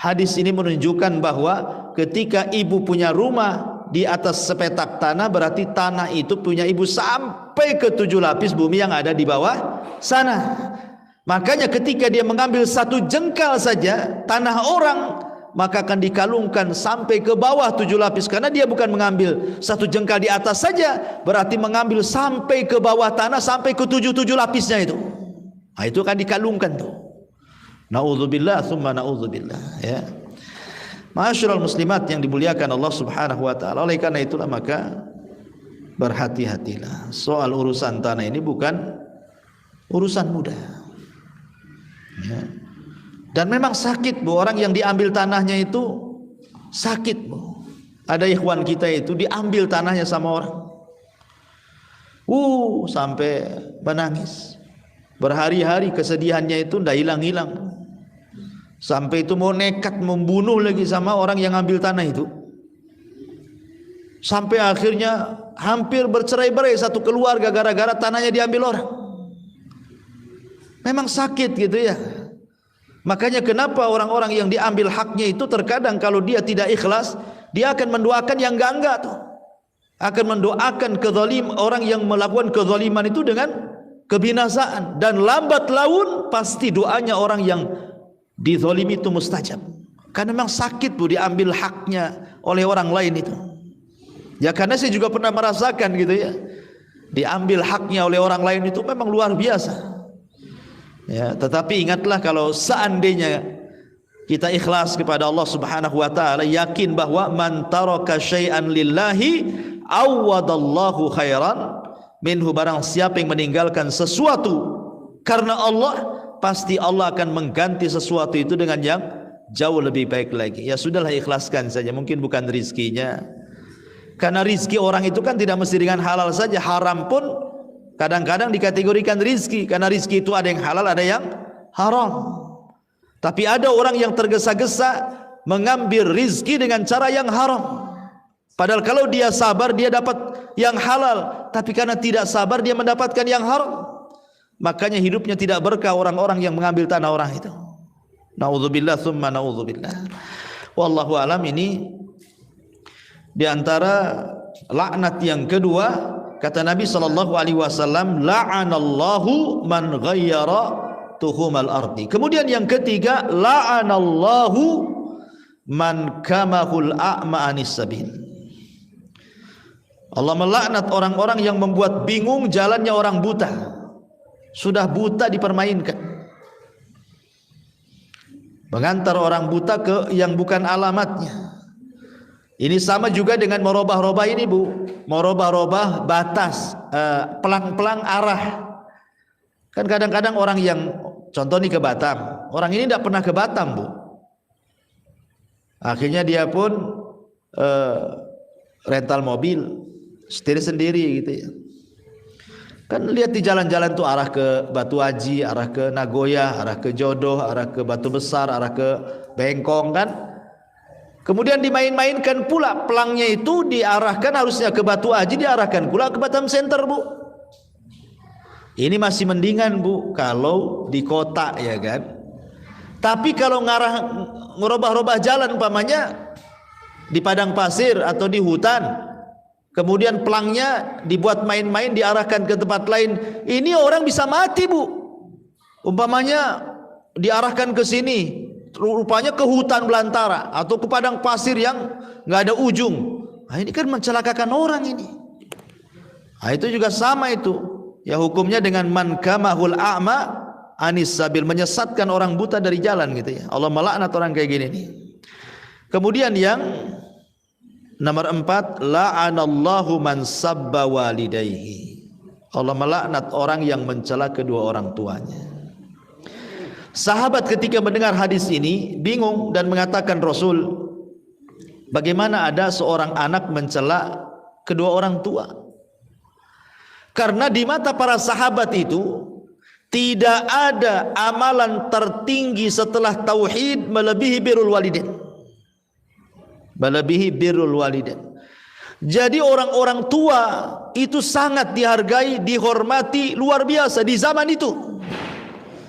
Hadis ini menunjukkan bahwa ketika ibu punya rumah di atas sepetak tanah, berarti tanah itu punya ibu sampai ke 7 lapis bumi yang ada di bawah sana. Makanya ketika dia mengambil 1 jengkal saja tanah orang, maka akan dikalungkan sampai ke bawah 7 lapis. Karena dia bukan mengambil 1 jengkal di atas saja, berarti mengambil sampai ke bawah tanah, sampai ke 7 lapisnya itu. Nah, itu akan dikalungkan tuh. Na'udzubillah tsumma na'udzubillah, ya. Ma'asyiral muslimat yang dimuliakan Allah Subhanahu wa taala. Oleh karena itulah maka berhati-hatilah. Soal urusan tanah ini bukan urusan mudah. Ya. Dan memang sakit, Bu, orang yang diambil tanahnya itu sakit, Bu. Ada ikhwan kita itu diambil tanahnya sama orang. Sampai menangis. Berhari-hari kesedihannya itu ndak hilang-hilang. Sampai itu mau nekat membunuh lagi sama orang yang ambil tanah itu. Sampai akhirnya hampir bercerai-berai 1 keluarga gara-gara tanahnya diambil orang. Memang sakit gitu ya. Makanya kenapa orang-orang yang diambil haknya itu terkadang kalau dia tidak ikhlas, dia akan mendoakan yang enggak tuh. Akan mendoakan orang yang melakukan kezaliman itu dengan kebinasaan, dan lambat laun pasti doanya orang yang dizalimi itu mustajab. Karena memang sakit, Bu, diambil haknya oleh orang lain itu. Ya, karena saya juga pernah merasakan gitu ya. Diambil haknya oleh orang lain itu memang luar biasa. Ya, tetapi ingatlah kalau seandainya kita ikhlas kepada Allah Subhanahu wa taala, yakin bahwa man taraka syai'an lillahi awadallahu khairan minhu. Barang siapa yang meninggalkan sesuatu karena Allah, pasti Allah akan mengganti sesuatu itu dengan yang jauh lebih baik lagi. Ya sudahlah, ikhlaskan saja. Mungkin bukan rizkinya, Karena rizki orang itu kan tidak mesti dengan halal saja, haram pun kadang-kadang dikategorikan rizki. Karena rizki itu ada yang halal, ada yang haram. Tapi ada orang yang tergesa-gesa mengambil rizki dengan cara yang haram. Padahal kalau dia sabar dia dapat yang halal, tapi karena tidak sabar dia mendapatkan yang haram. Makanya hidupnya tidak berkah orang-orang yang mengambil tanah orang itu. Na'udzubillah tsumma na'udzubillah. Wallahu alam. Ini di antara laknat yang kedua, kata Nabi sallallahu alaihi wasallam, la'anallahu man ghayyara tuhumal ardi. Kemudian yang ketiga, la'anallahu man kamahul a'ma anis sabil. Allah melaknat orang-orang yang membuat bingung jalannya orang buta. Sudah buta dipermainkan, mengantar orang buta ke yang bukan alamatnya. Ini sama juga dengan merubah-rubah ini, Bu. Merubah-rubah batas, pelang-pelang arah. Kan kadang-kadang orang yang, contoh nih ke Batam, orang ini tidak pernah ke Batam, Bu. Akhirnya dia pun rental mobil, setir sendiri gitu ya. Kan lihat di jalan-jalan tuh arah ke Batu Haji, arah ke Nagoya, arah ke Jodoh, arah ke Batu Besar, arah ke Bengkong kan. Kemudian dimain-mainkan pula, pelangnya itu diarahkan harusnya ke Batu Haji, diarahkan pula ke Batam Center, Bu. Ini masih mendingan, Bu, kalau di kota ya kan. Tapi kalau ngerubah-rubah jalan umpamanya di padang pasir atau di hutan, kemudian pelangnya dibuat main-main, diarahkan ke tempat lain, ini orang bisa mati, Bu. Umpamanya diarahkan ke sini, rupanya ke hutan belantara atau ke padang pasir yang nggak ada ujung. Nah, ini kan mencelakakan orang ini. Nah, itu juga sama itu. Ya hukumnya dengan man kamahul a'ma anis sabil, menyesatkan orang buta dari jalan gitu ya. Allah melaknat orang kayak gini nih. Kemudian yang nomor 4, la'anallahu man sabba walidayhi. Allah melaknat orang yang mencela kedua orang tuanya. Sahabat ketika mendengar hadis ini bingung dan mengatakan, Rasul, bagaimana ada seorang anak mencela kedua orang tua? Karena di mata para sahabat itu tidak ada amalan tertinggi setelah tauhid melebihi birrul walidain. Melebihi birrul walidain. Jadi orang-orang tua itu sangat dihargai, dihormati luar biasa di zaman itu.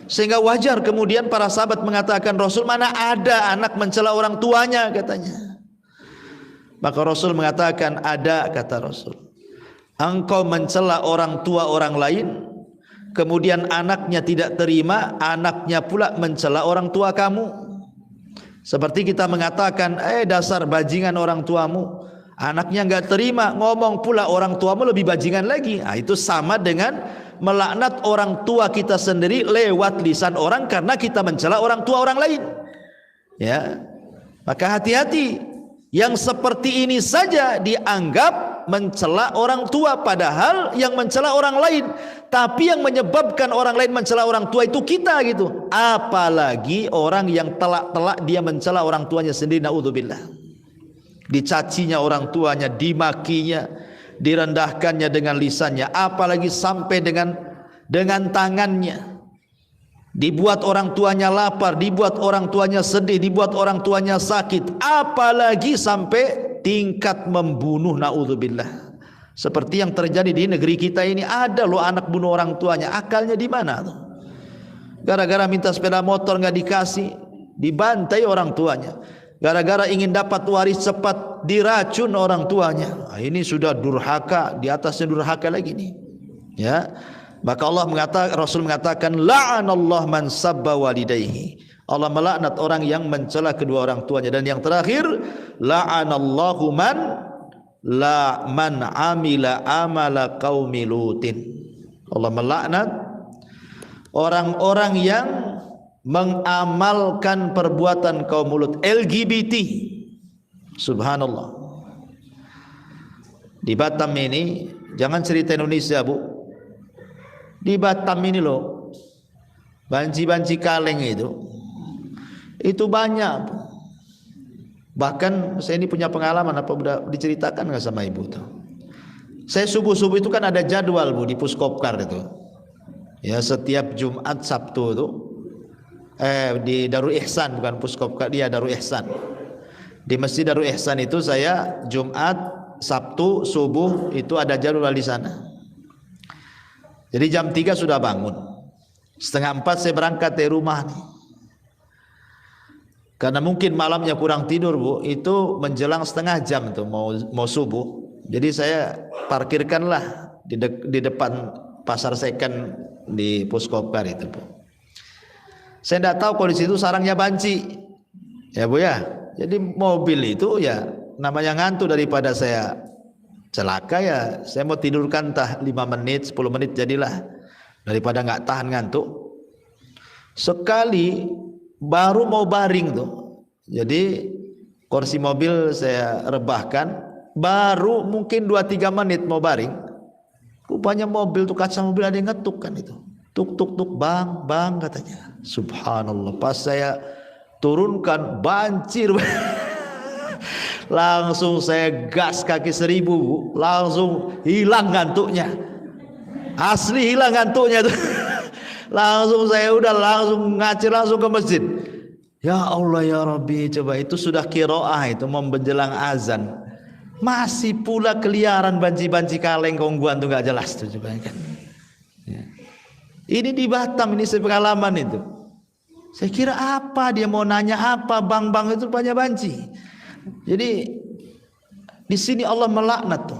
Sehingga wajar kemudian para sahabat mengatakan, Rasul, mana ada anak mencela orang tuanya, katanya. Maka Rasul mengatakan, ada, kata Rasul. Engkau mencela orang tua orang lain, kemudian anaknya tidak terima, anaknya pula mencela orang tua kamu. Seperti kita mengatakan, dasar bajingan orang tuamu, anaknya enggak terima, ngomong pula orang tuamu lebih bajingan lagi. Nah, itu sama dengan melaknat orang tua kita sendiri lewat lisan orang karena kita mencela orang tua orang lain. Ya. Maka hati-hati, yang seperti ini saja dianggap mencela orang tua, padahal yang mencela orang lain. Tapi yang menyebabkan orang lain mencela orang tua itu kita gitu. Apalagi orang yang telak-telak dia mencela orang tuanya sendiri, naudzubillah. Dicacinya orang tuanya, dimakinya, direndahkannya dengan lisannya, apalagi sampai dengan tangannya. Dibuat orang tuanya lapar, dibuat orang tuanya sedih, dibuat orang tuanya sakit, apalagi sampai tingkat membunuh, naudzubillah. Seperti yang terjadi di negeri kita ini, ada loh anak bunuh orang tuanya. Akalnya di mana tuh? Gara-gara minta sepeda motor nggak dikasih, dibantai orang tuanya. Gara-gara ingin dapat waris cepat, diracun orang tuanya. Nah, ini sudah durhaka, di atasnya durhaka lagi nih. Ya. Maka Rasul mengatakan, la'anallahu man sabba walidayhi. Allah melaknat orang yang mencela kedua orang tuanya. Dan yang terakhir, la'anallahu man amila amala qaumi lutin. Allah melaknat orang-orang yang mengamalkan perbuatan kaum Lut, LGBT. Subhanallah. Di Batam ini, jangan cerita Indonesia, Bu. Di Batam ini loh, banci-banci kaleng itu banyak. Bahkan saya ini punya pengalaman, apa udah diceritakan nggak sama ibu tuh? Saya subuh-subuh itu kan ada jadwal Bu di Puskopkar itu. Ya setiap Jumat Sabtu itu di Darul Ihsan, bukan Puskopkar, dia Darul Ihsan. Di Masjid Darul Ihsan itu saya Jumat, Sabtu, subuh itu ada jadwal di sana. Jadi jam 3 sudah bangun. Setengah 4 saya berangkat dari rumah nih. Karena mungkin malamnya kurang tidur Bu, itu menjelang setengah jam tuh mau subuh. Jadi saya parkirkanlah di depan pasar second di Puskopkar itu Bu. Saya tidak tahu kalau di situ sarangnya banci, ya Bu ya. Jadi mobil itu ya namanya ngantuk, daripada saya celaka ya saya mau tidurkan entah 5 menit 10 menit jadilah, daripada nggak tahan ngantuk. Sekali baru mau baring tuh, jadi kursi mobil saya rebahkan, baru mungkin 2-3 menit mau baring, rupanya mobil tuh, kaca mobil ada yang ngetuk kan itu, tuk tuk tuk, bang bang katanya. Subhanallah, pas saya turunkan banjir langsung saya gas kaki 1000 Bu, langsung hilang ngantuknya, asli hilang ngantuknya tuh. Langsung saya udah langsung ngacir langsung ke masjid. Ya Allah ya Rabbi, coba itu sudah qiraah itu mau menjelang azan, masih pula keliaran banci-banci kaleng kongguan tuh nggak jelas tuh, coba kan. Ya. Ini di Batam, ini saya pengalaman itu. Saya kira apa dia mau nanya apa, bang itu banyak banci. Jadi di sini Allah melaknat tuh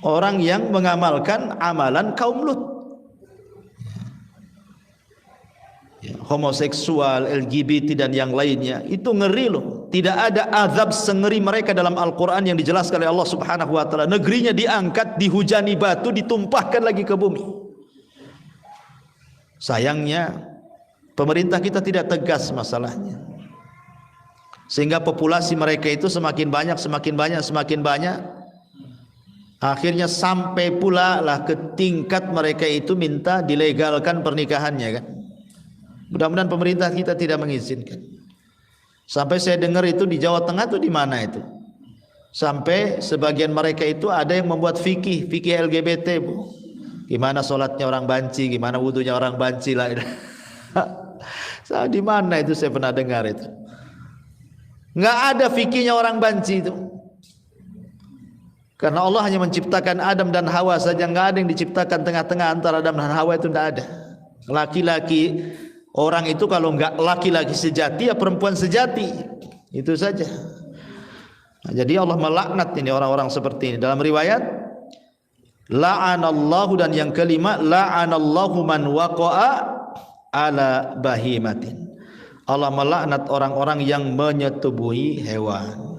orang yang mengamalkan amalan kaum Lut. Ya, homoseksual, LGBT dan yang lainnya, itu ngeri loh. Tidak ada azab sengeri mereka dalam Al-Quran yang dijelaskan oleh Allah Subhanahu wa ta'ala. Negerinya diangkat, dihujani batu, ditumpahkan lagi ke bumi. Sayangnya pemerintah kita tidak tegas masalahnya, sehingga populasi mereka itu semakin banyak. Akhirnya sampai pula lah ke tingkat mereka itu minta dilegalkan pernikahannya kan. Mudah-mudahan pemerintah kita tidak mengizinkan. Sampai saya dengar itu di Jawa Tengah tuh, di mana itu, sampai sebagian mereka itu ada yang membuat fikih LGBT Bu. Gimana sholatnya orang banci, gimana wudunya orang banci lah. Di mana itu saya pernah dengar itu. Nggak ada fikihnya orang banci itu. Karena Allah hanya menciptakan Adam dan Hawa saja, nggak ada yang diciptakan tengah-tengah antara Adam dan Hawa, itu nggak ada. Laki-laki orang itu kalau nggak laki-laki sejati ya perempuan sejati, itu saja. Nah, jadi Allah melaknat ini orang-orang seperti ini. Dalam riwayat la'anallahu, dan yang kelima la'anallahu man waqa'a ala bahimatin. Allah melaknat orang-orang yang menyetubuhi hewan.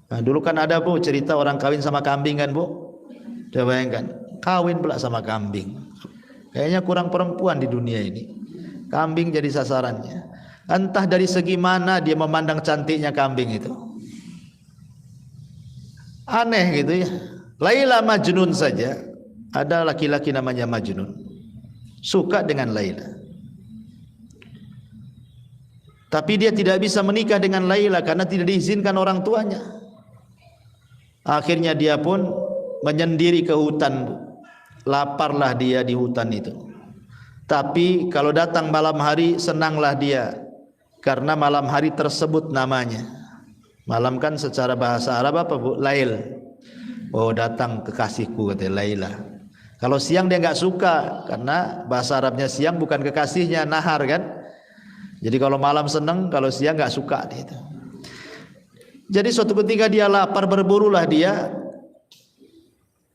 Nah, dulu kan ada Bu cerita orang kawin sama kambing kan Bu. Coba bayangkan, kawin pula sama kambing. Kayaknya kurang perempuan di dunia ini. Kambing jadi sasarannya. Entah dari segi mana dia memandang cantiknya kambing itu. Aneh gitu ya. Laila Majnun saja, ada laki-laki namanya Majnun, suka dengan Laila. Tapi dia tidak bisa menikah dengan Laila karena tidak diizinkan orang tuanya. Akhirnya dia pun menyendiri ke hutan. Laparlah dia di hutan itu. Tapi kalau datang malam hari senanglah dia, karena malam hari tersebut namanya. Malam kan secara bahasa Arab apa Bu? Lail. Oh, datang kekasihku, kata Laila. Kalau siang dia nggak suka, karena bahasa Arabnya siang bukan kekasihnya, nahar kan. Jadi kalau malam senang, kalau siang nggak suka dia itu. Jadi suatu ketika dia lapar, berburulah dia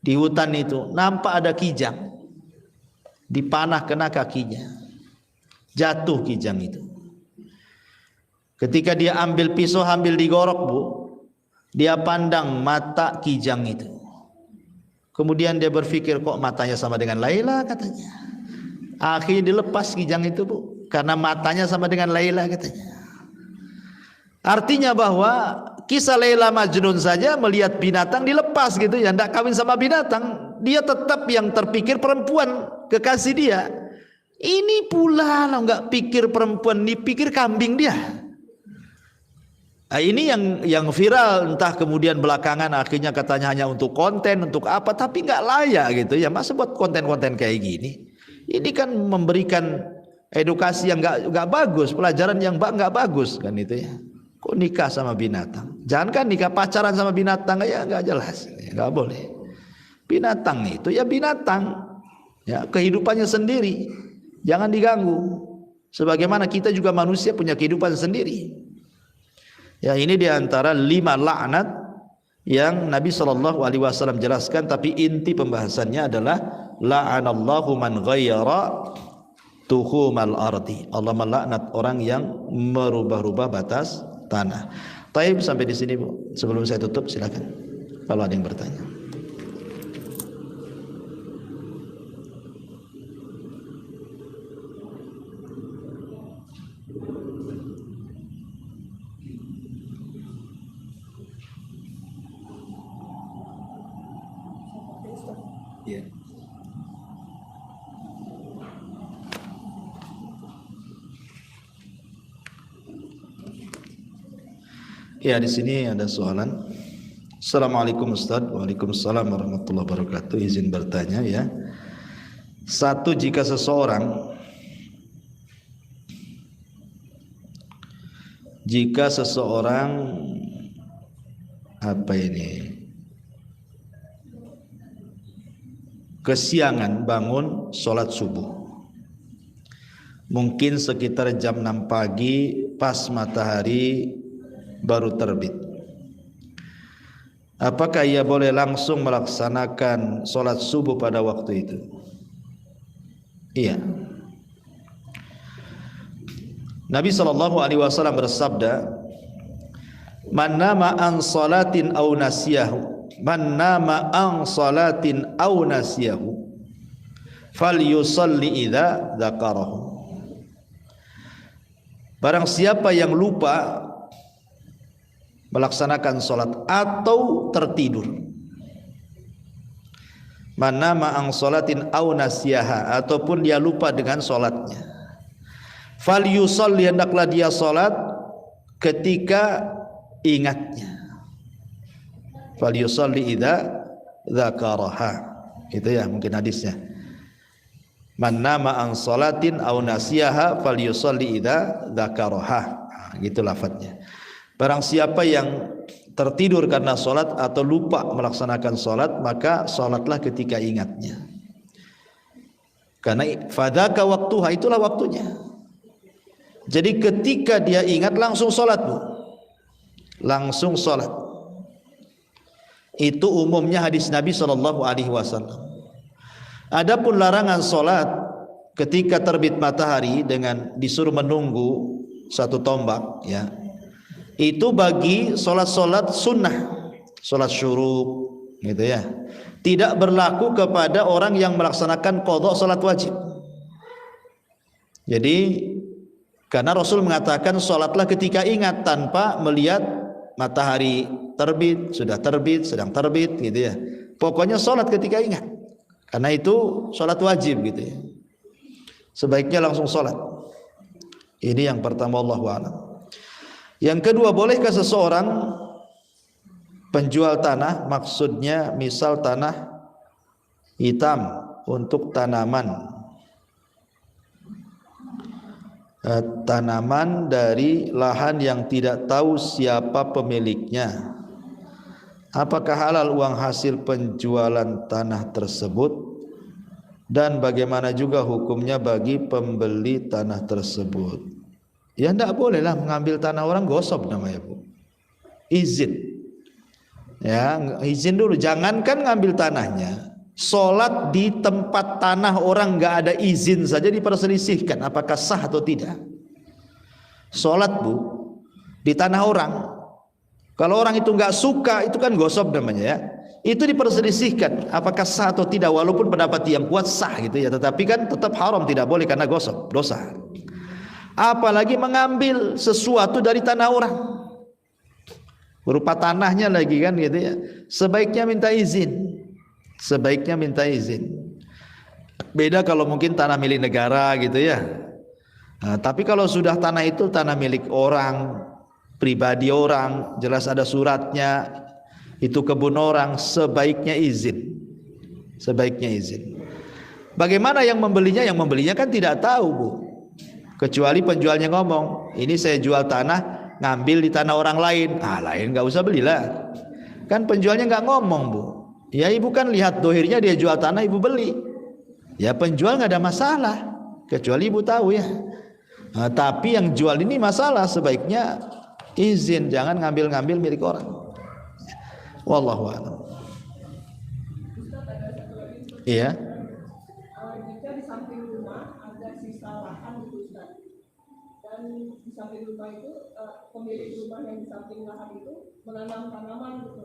di hutan itu, nampak ada kijang, dipanah kena kakinya, jatuh kijang itu. Ketika dia ambil pisau, ambil digorok Bu, dia pandang mata kijang itu. Kemudian dia berpikir, kok matanya sama dengan Laila, katanya. Akhirnya dilepas kijang itu Bu, karena matanya sama dengan Laila, katanya. Artinya bahwa kisah Laila Majnun saja melihat binatang dilepas gitu ya, tidak kawin sama binatang, dia tetap yang terpikir perempuan kekasih dia. Ini pula lah nggak pikir perempuan, dipikir kambing dia. Ini yang viral, entah kemudian belakangan akhirnya katanya hanya untuk konten, untuk apa, tapi nggak layak gitu ya. Masa buat konten-konten kayak gini? Ini kan memberikan edukasi yang nggak bagus, pelajaran yang nggak bagus kan itu ya. Kok nikah sama binatang? Jangan kan nikah pacaran sama binatang, ya nggak jelas, nggak boleh. Binatang itu ya binatang, ya kehidupannya sendiri, jangan diganggu. Sebagaimana kita juga manusia punya kehidupan sendiri. Ya, ini diantara 5 laknat yang Nabi SAW jelaskan, tapi inti pembahasannya adalah la'anallahu man ghayyara tuhumal ardi. Allah melaknat orang yang merubah-rubah batas tanah. Taib, sampai di sini Bu. Sebelum saya tutup silakan kalau ada yang bertanya. Ya. Ya, di sini ada soalan. Assalamualaikum Ustaz. Waalaikumsalam warahmatullahi wabarakatuh. Izin bertanya ya. Satu, jika seseorang kesiangan bangun sholat subuh, mungkin sekitar jam 6 pagi pas matahari baru terbit, apakah ia boleh langsung melaksanakan sholat subuh pada waktu itu? Iya. Nabi SAW bersabda, man nama an salatin aw nasiyahu, man nama an salatin aw nasiyahu falyusalli idza dzakarahu. Barang siapa yang lupa melaksanakan salat atau tertidur, man nama an salatin aw nasiyaha, ataupun dia lupa dengan salatnya, falyusalli, hendaklah dia salat ketika ingatnya. Falyusalli idza dzakaraha. Itu ya mungkin hadisnya. Man nama an salatin aw nasiyaha falyusalli idza dzakaraha. Nah, gitu lafadznya. Barang siapa yang tertidur karena salat atau lupa melaksanakan salat, maka salatlah ketika ingatnya. Karena fadzaka waktuha, itulah waktunya. Jadi ketika dia ingat langsung salat, Bu. Langsung salat. Itu umumnya hadis Nabi SAW. Adapun larangan salat ketika terbit matahari dengan disuruh menunggu 1 tombak, ya, itu bagi salat-salat sunnah, salat syuruk, gitu ya. Tidak berlaku kepada orang yang melaksanakan qadha salat wajib. Jadi karena Rasul mengatakan salatlah ketika ingat, tanpa melihat matahari terbit, sudah terbit, sedang terbit, gitu ya. Pokoknya salat ketika ingat. Karena itu salat wajib, gitu ya. Sebaiknya langsung salat. Ini yang pertama, Allahu a'lam. Yang kedua, bolehkah seseorang penjual tanah, maksudnya misal tanah hitam untuk tanaman dari lahan yang tidak tahu siapa pemiliknya, apakah halal uang hasil penjualan tanah tersebut, dan bagaimana juga hukumnya bagi pembeli tanah tersebut? Ya tidak bolehlah mengambil tanah orang, gosok namanya, Bu. Izin, ya, izin dulu. Jangankan ngambil tanahnya, sholat di tempat tanah orang nggak ada izin saja diperselisihkan apakah sah atau tidak. Sholat, Bu, di tanah orang, kalau orang itu nggak suka, itu kan gosok namanya, ya. Itu diperselisihkan apakah sah atau tidak, walaupun pendapat yang kuat sah, gitu ya, tetapi kan tetap haram, tidak boleh karena gosok, dosa. Apalagi mengambil sesuatu dari tanah orang, berupa tanahnya lagi, kan, gitu ya. Sebaiknya minta izin. Sebaiknya minta izin. Beda kalau mungkin tanah milik negara, gitu ya. Nah, tapi kalau sudah tanah itu tanah milik orang, pribadi orang, jelas ada suratnya, itu kebun orang, sebaiknya izin. Sebaiknya izin. Bagaimana yang membelinya? Yang membelinya kan tidak tahu, Bu. Kecuali penjualnya ngomong, ini saya jual tanah, ngambil di tanah orang lain. Lain nggak usah belilah. Kan penjualnya nggak ngomong, Bu. Ya ibu kan lihat dohirnya dia jual tanah, ibu beli. Ya penjual nggak ada masalah, kecuali ibu tahu ya. Tapi yang jual ini masalah, sebaiknya izin, jangan ngambil-ngambil milik orang. Wallahu a'lam. Iya. Jika di samping rumah ada sisa lahan gitu Ustaz, dan di samping rumah itu pemilik rumah yang di samping lahan itu menanam tanaman gitu,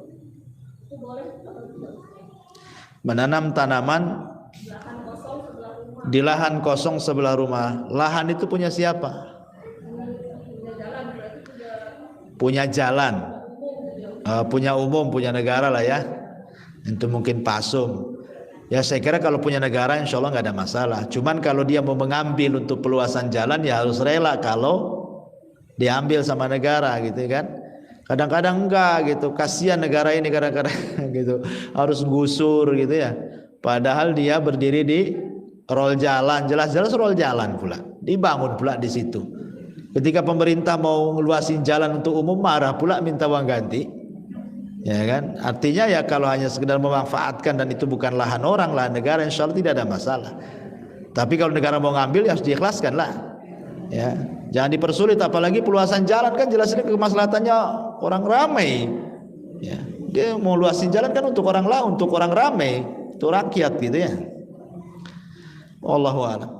itu boleh atau tidak? Menanam tanaman di lahan kosong sebelah rumah. Lahan itu punya siapa? Punya jalan, punya umum, punya negara lah ya. Itu mungkin pasum. Ya saya kira kalau punya negara insya Allah nggak ada masalah. Cuman kalau dia mau mengambil untuk peluasan jalan ya harus rela kalau diambil sama negara gitu kan. Kadang-kadang enggak gitu, kasihan negara ini kadang-kadang gitu harus gusur gitu ya. Padahal dia berdiri di rol jalan, jelas-jelas rol jalan pula, dibangun pula di situ. Ketika pemerintah mau ngeluasin jalan untuk umum marah pula minta uang ganti. Ya kan, artinya ya kalau hanya sekedar memanfaatkan dan itu bukan lahan orang, lahan negara, insya Allah tidak ada masalah. Tapi kalau negara mau ngambil ya harus diikhlaskan lah ya, jangan dipersulit. Apalagi peluasan jalan kan jelas ini kemaslahatannya orang ramai ya. Dia mau luasin jalan kan untuk orang ramai, untuk rakyat gitu ya. Wallahu a'lam.